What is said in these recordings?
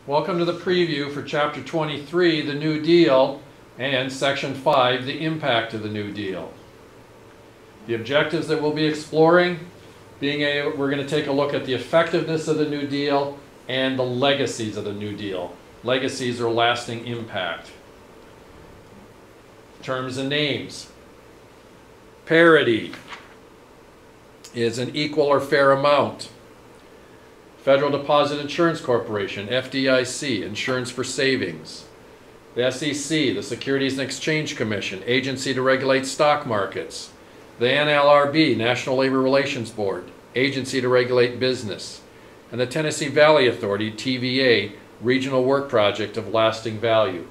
Welcome to the preview for Chapter 23, the New Deal, and Section 5, the impact of the New Deal. The objectives that we'll be exploring, we're going to take a look at the effectiveness of the New Deal and the legacies of the New Deal. Legacies or lasting impact. Terms and names. Parity is an equal or fair amount. Federal Deposit Insurance Corporation, FDIC, insurance for savings. The SEC, the Securities and Exchange Commission, agency to regulate stock markets. The NLRB, National Labor Relations Board, agency to regulate business. And the Tennessee Valley Authority, TVA, regional work project of lasting value.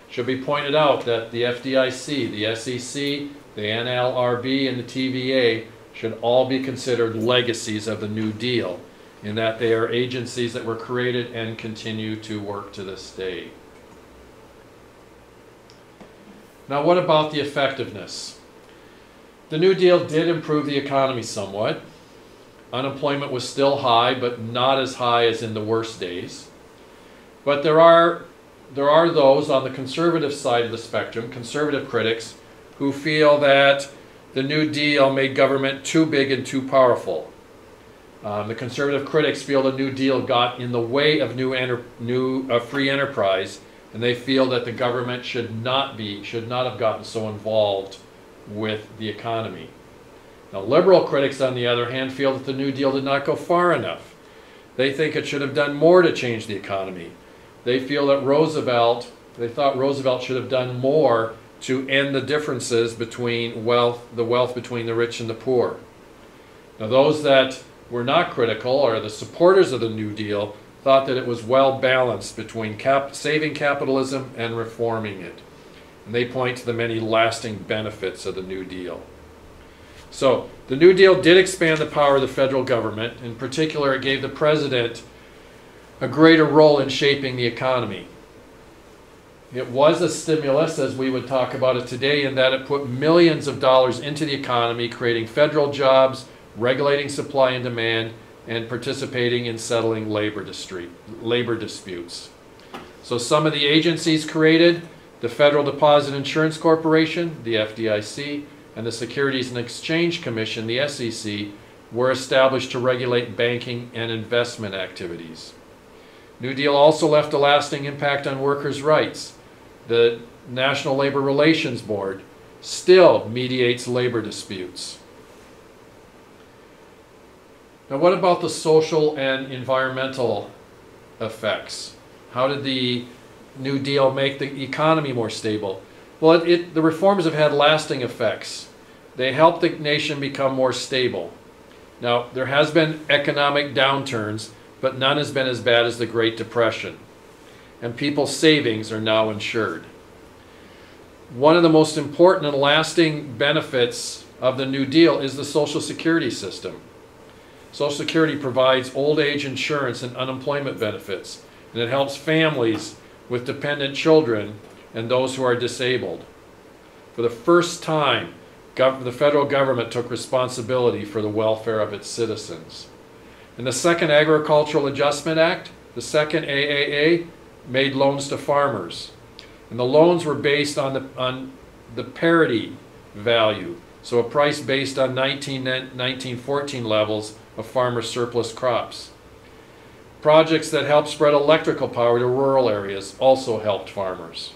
It should be pointed out that the FDIC, the SEC, the NLRB, and the TVA should all be considered legacies of the New Deal, in that they are agencies that were created and continue to work to this day. Now, what about the effectiveness? The New Deal did improve the economy somewhat. Unemployment was still high, but not as high as in the worst days. But there are those on the conservative side of the spectrum, conservative critics, who feel that the New Deal made government too big and too powerful. The conservative critics feel the New Deal got in the way of free enterprise, and they feel that the government should not have gotten so involved with the economy. Now, liberal critics, on the other hand, feel that the New Deal did not go far enough. They think it should have done more to change the economy. They feel that they thought Roosevelt should have done more to end the differences between the wealth between the rich and the poor. Now, those that were not critical, or the supporters of the New Deal, thought that it was well balanced between saving capitalism and reforming it. And they point to the many lasting benefits of the New Deal. So, the New Deal did expand the power of the federal government. In particular, it gave the president a greater role in shaping the economy. It was a stimulus, as we would talk about it today, in that it put millions of dollars into the economy, creating federal jobs, regulating supply and demand, and participating in settling labor disputes. So some of the agencies created, the Federal Deposit Insurance Corporation, the FDIC, and the Securities and Exchange Commission, the SEC, were established to regulate banking and investment activities. New Deal also left a lasting impact on workers' rights. The National Labor Relations Board still mediates labor disputes. Now, what about the social and environmental effects? How did the New Deal make the economy more stable? Well, the reforms have had lasting effects. They helped the nation become more stable. Now, there has been economic downturns, but none has been as bad as the Great Depression. And people's savings are now insured. One of the most important and lasting benefits of the New Deal is the Social Security system. Social Security provides old age insurance and unemployment benefits, and it helps families with dependent children and those who are disabled. For the first time, the federal government took responsibility for the welfare of its citizens. In the Second Agricultural Adjustment Act, the second AAA, made loans to farmers. And the loans were based on the parity value, so a price based on 1914 levels of farmer surplus crops. Projects that helped spread electrical power to rural areas also helped farmers.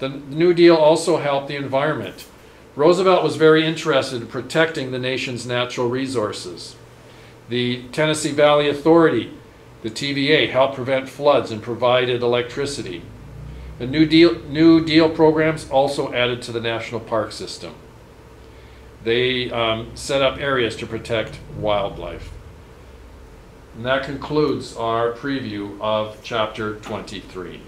The New Deal also helped the environment. Roosevelt was very interested in protecting the nation's natural resources. The Tennessee Valley Authority, the TVA, helped prevent floods and provided electricity. The New Deal programs also added to the national park system. They set up areas to protect wildlife. And that concludes our preview of Chapter 23.